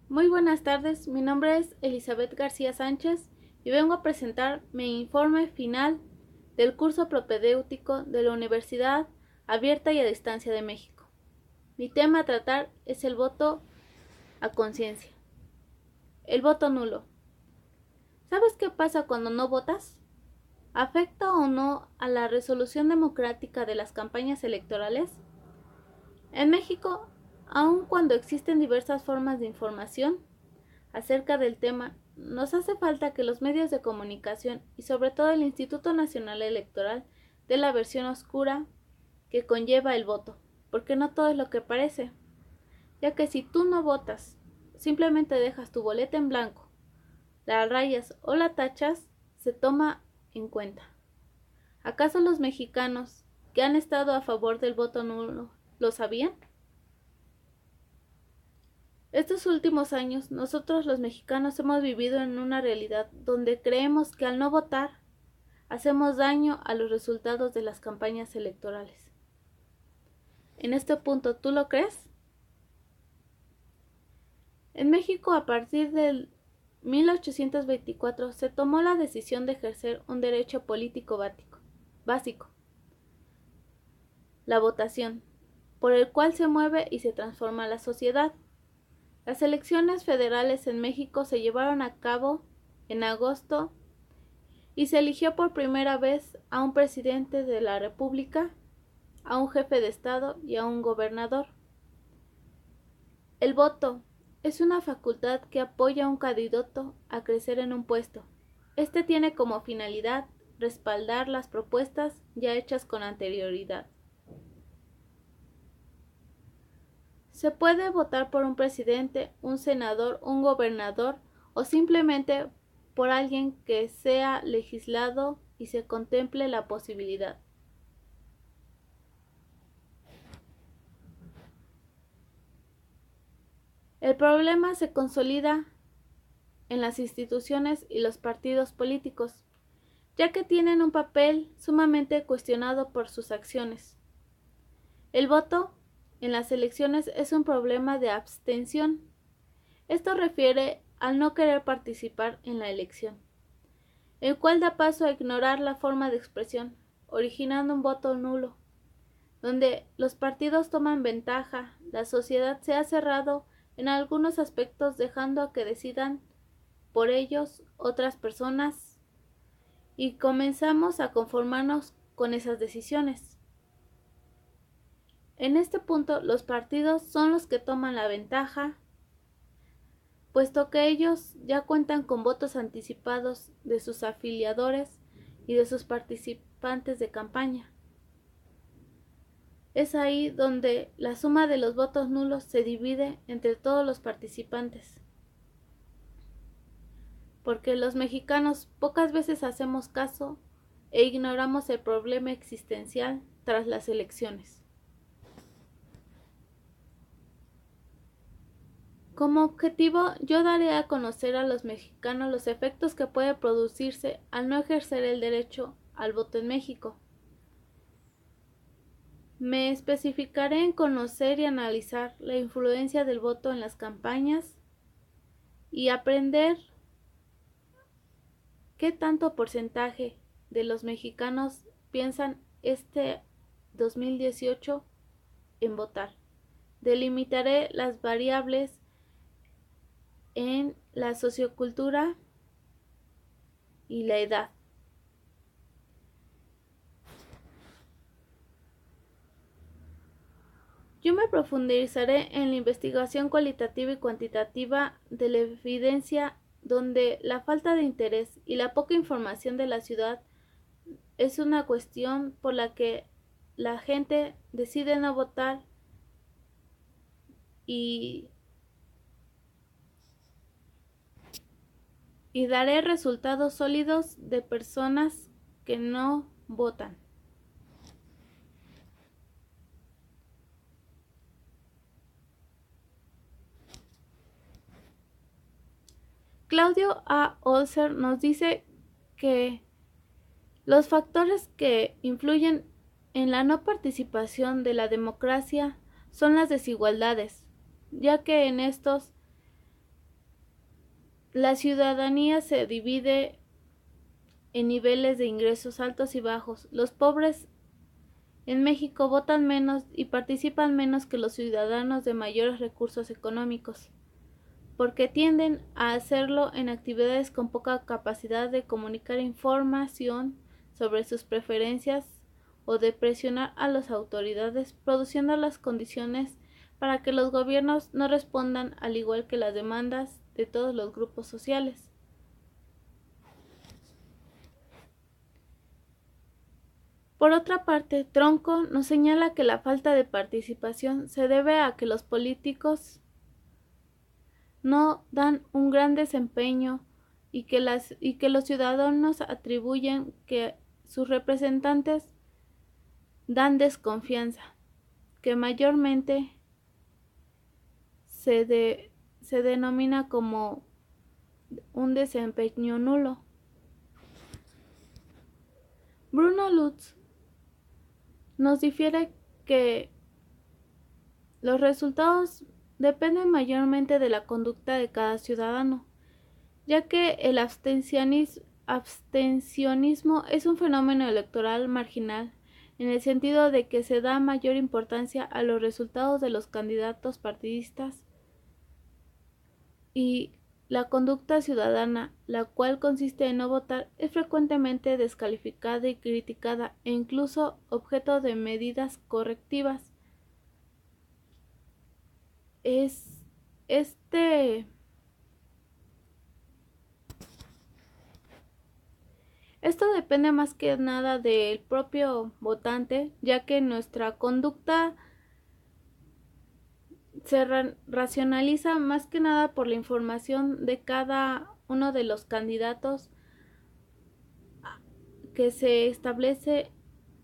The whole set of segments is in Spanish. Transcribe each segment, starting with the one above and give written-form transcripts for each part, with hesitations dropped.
Muy buenas tardes, mi nombre es Elizabeth García Sánchez y vengo a presentar mi informe final del curso propedéutico de la Universidad Abierta y a Distancia de México. Mi tema a tratar es el voto a conciencia. El voto nulo. ¿Sabes qué pasa cuando no votas? ¿Afecta o no a la resolución democrática de las campañas electorales? En México, aun cuando existen diversas formas de información acerca del tema, nos hace falta que los medios de comunicación y sobre todo el Instituto Nacional Electoral dé la versión oscura que conlleva el voto, porque no todo es lo que parece, ya que si tú no votas, simplemente dejas tu boleta en blanco, la rayas o la tachas, se toma en cuenta. ¿Acaso los mexicanos que han estado a favor del voto nulo lo sabían? Estos últimos años, nosotros los mexicanos hemos vivido en una realidad donde creemos que al no votar, hacemos daño a los resultados de las campañas electorales. En este punto, ¿tú lo crees? En México, a partir del 1824, se tomó la decisión de ejercer un derecho político básico, la votación, por el cual se mueve y se transforma la sociedad. Las elecciones federales en México se llevaron a cabo en agosto y se eligió por primera vez a un presidente de la República, a un jefe de Estado y a un gobernador. El voto es una facultad que apoya a un candidato a crecer en un puesto. Este tiene como finalidad respaldar las propuestas ya hechas con anterioridad. Se puede votar por un presidente, un senador, un gobernador o simplemente por alguien que sea legislado y se contemple la posibilidad. El problema se consolida en las instituciones y los partidos políticos, ya que tienen un papel sumamente cuestionado por sus acciones. El voto en las elecciones es un problema de abstención. Esto refiere al no querer participar en la elección, el cual da paso a ignorar la forma de expresión, originando un voto nulo, donde los partidos toman ventaja, la sociedad se ha cerrado en algunos aspectos dejando a que decidan por ellos otras personas y comenzamos a conformarnos con esas decisiones. En este punto los partidos son los que toman la ventaja, puesto que ellos ya cuentan con votos anticipados de sus afiliadores y de sus participantes de campaña. Es ahí donde la suma de los votos nulos se divide entre todos los participantes, porque los mexicanos pocas veces hacemos caso e ignoramos el problema existencial tras las elecciones. Como objetivo, yo daré a conocer a los mexicanos los efectos que puede producirse al no ejercer el derecho al voto en México. Me especificaré en conocer y analizar la influencia del voto en las campañas y aprender qué tanto porcentaje de los mexicanos piensan este 2018 en votar. Delimitaré las variables en la sociocultura y la edad. Yo me profundizaré en la investigación cualitativa y cuantitativa de la evidencia, donde la falta de interés y la poca información de la ciudad es una cuestión por la que la gente decide no votar y daré resultados sólidos de personas que no votan. Claudio A. Olser nos dice que los factores que influyen en la no participación de la democracia son las desigualdades, ya que en estos La ciudadanía se divide en niveles de ingresos altos y bajos. Los pobres en México votan menos y participan menos que los ciudadanos de mayores recursos económicos, porque tienden a hacerlo en actividades con poca capacidad de comunicar información sobre sus preferencias o de presionar a las autoridades, produciendo las condiciones para que los gobiernos no respondan al igual que las demandas de todos los grupos sociales. Por otra parte, Tronco nos señala que la falta de participación se debe a que los políticos no dan un gran desempeño y que los ciudadanos atribuyen que sus representantes dan desconfianza, que mayormente se denomina como un desempeño nulo. Bruno Lutz nos difiere que los resultados dependen mayormente de la conducta de cada ciudadano, ya que el abstencionismo es un fenómeno electoral marginal, en el sentido de que se da mayor importancia a los resultados de los candidatos partidistas, y la conducta ciudadana, la cual consiste en no votar, es frecuentemente descalificada y criticada e incluso objeto de medidas correctivas. Esto depende más que nada del propio votante, ya que nuestra conducta se racionaliza más que nada por la información de cada uno de los candidatos que se establece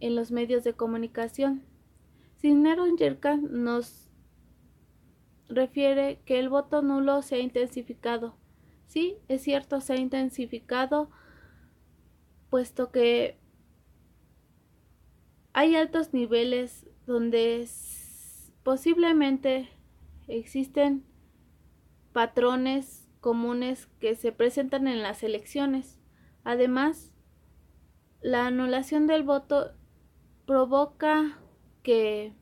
en los medios de comunicación. Cisneros Yerka nos refiere que el voto nulo se ha intensificado. Sí, es cierto, se ha intensificado, puesto que hay altos niveles donde posiblemente existen patrones comunes que se presentan en las elecciones. Además, la anulación del voto provoca que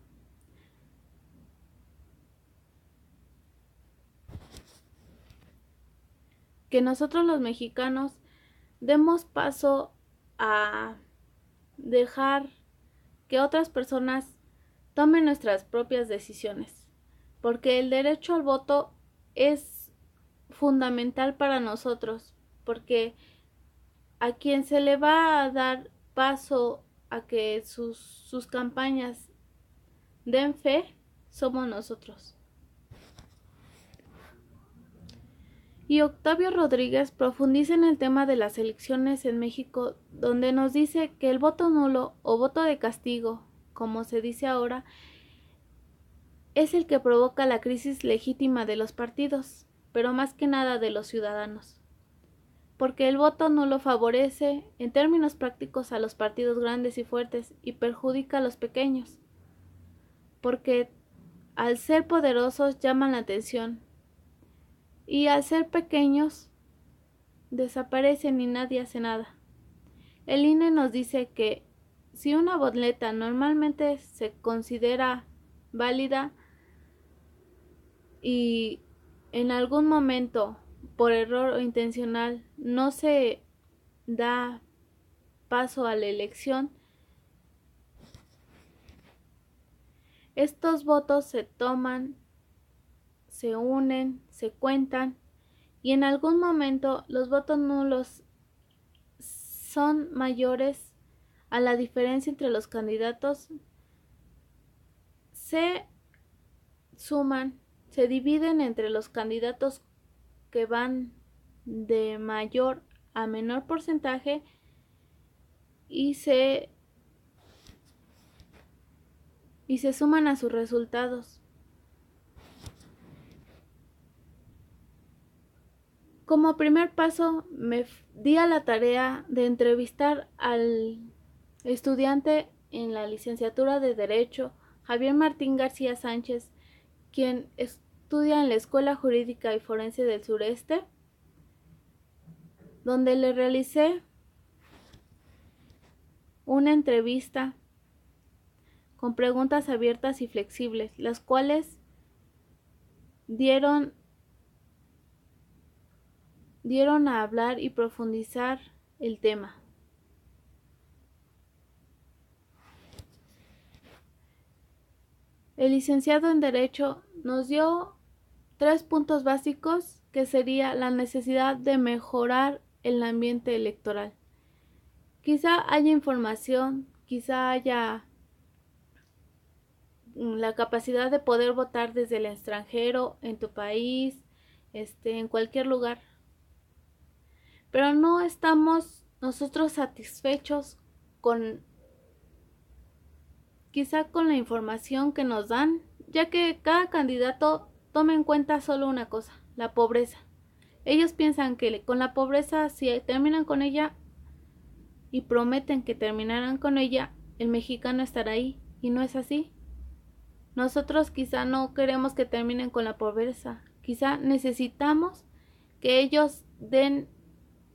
nosotros los mexicanos demos paso a dejar que otras personas tomen nuestras propias decisiones, porque el derecho al voto es fundamental para nosotros, porque a quien se le va a dar paso a que sus campañas den fe somos nosotros. Y Octavio Rodríguez profundiza en el tema de las elecciones en México, donde nos dice que el voto nulo o voto de castigo, como se dice ahora, es el que provoca la crisis legítima de los partidos, pero más que nada de los ciudadanos. Porque el voto nulo favorece, en términos prácticos, a los partidos grandes y fuertes y perjudica a los pequeños. Porque al ser poderosos llaman la atención, y al ser pequeños desaparecen y nadie hace nada. El INE nos dice que si una boleta normalmente se considera válida y en algún momento, por error o intencional, no se da paso a la elección, estos votos se toman, se unen, se cuentan, y en algún momento los votos nulos son mayores a la diferencia entre los candidatos, se suman, se dividen entre los candidatos que van de mayor a menor porcentaje y se suman a sus resultados. Como primer paso, me di a la tarea de entrevistar al estudiante en la licenciatura de Derecho, Javier Martín García Sánchez, quien estudia en la Escuela Jurídica y Forense del Sureste, donde le realicé una entrevista con preguntas abiertas y flexibles, las cuales dieron a hablar y profundizar el tema. El licenciado en Derecho nos dio 3 puntos básicos, que sería la necesidad de mejorar el ambiente electoral. Quizá haya información, quizá haya la capacidad de poder votar desde el extranjero, en tu país, en cualquier lugar. Pero no estamos nosotros satisfechos quizá con la información que nos dan, ya que cada candidato toma en cuenta solo una cosa, la pobreza. Ellos piensan que con la pobreza, si terminan con ella y prometen que terminarán con ella, el mexicano estará ahí, y no es así. Nosotros quizá no queremos que terminen con la pobreza, quizá necesitamos que ellos den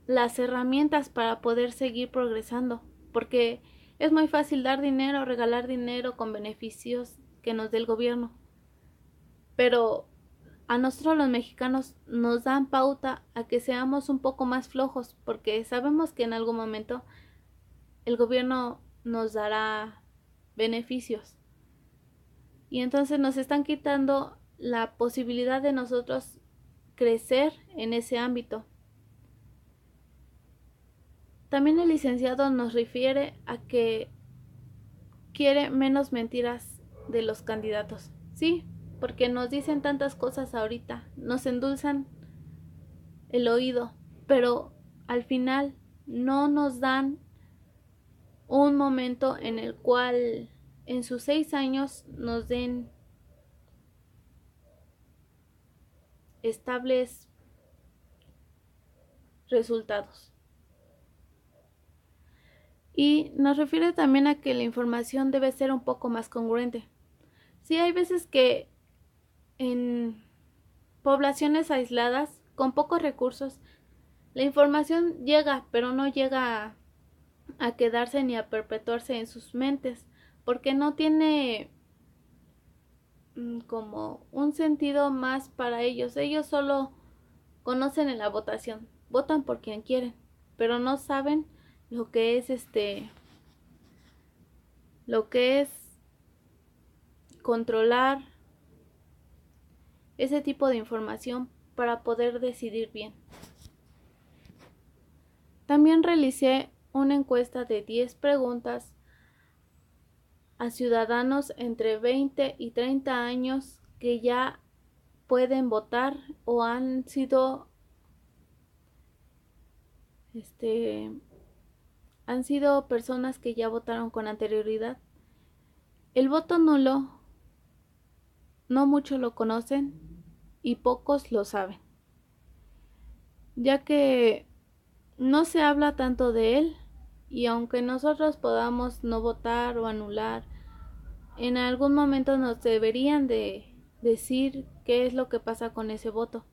las herramientas para poder seguir progresando, porque es muy fácil dar dinero, regalar dinero con beneficios que nos dé el gobierno, pero a nosotros los mexicanos nos dan pauta a que seamos un poco más flojos, porque sabemos que en algún momento el gobierno nos dará beneficios, y entonces nos están quitando la posibilidad de nosotros crecer en ese ámbito. También el licenciado nos refiere a que quiere menos mentiras de los candidatos. Sí, porque nos dicen tantas cosas ahorita, nos endulzan el oído, pero al final no nos dan un momento en el cual en sus 6 años nos den estables resultados. Y nos refiere también a que la información debe ser un poco más congruente. Sí, hay veces que en poblaciones aisladas, con pocos recursos, la información llega, pero no llega a quedarse ni a perpetuarse en sus mentes, porque no tiene como un sentido más para ellos. Ellos solo conocen en la votación, votan por quien quieren, pero no saben lo que es controlar ese tipo de información para poder decidir bien. También realicé una encuesta de 10 preguntas a ciudadanos entre 20 y 30 años que ya pueden votar o han sido personas que ya votaron con anterioridad. El voto nulo no muchos lo conocen y pocos lo saben, ya que no se habla tanto de él, y aunque nosotros podamos no votar o anular, en algún momento nos deberían de decir qué es lo que pasa con ese voto,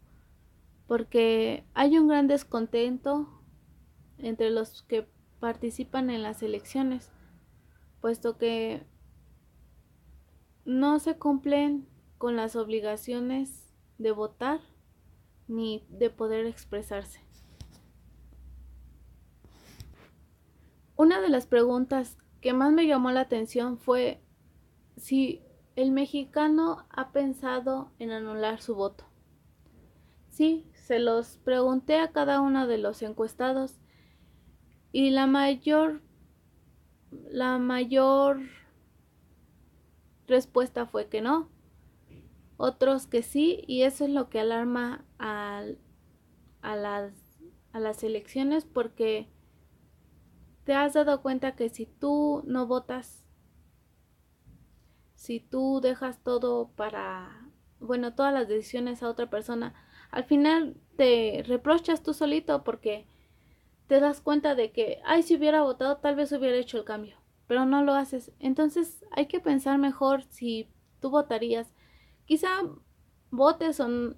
porque hay un gran descontento entre los que participan en las elecciones, puesto que no se cumplen con las obligaciones de votar ni de poder expresarse. Una de las preguntas que más me llamó la atención fue si el mexicano ha pensado en anular su voto. Sí, se los pregunté a cada uno de los encuestados y la mayor respuesta fue que no. Otros que sí, y eso es lo que alarma a las elecciones, porque te has dado cuenta que si tú no votas, si tú dejas todo todas las decisiones a otra persona, al final te reprochas tú solito, porque te das cuenta de que, si hubiera votado, tal vez hubiera hecho el cambio, pero no lo haces. Entonces hay que pensar mejor si tú votarías. Quizá votes o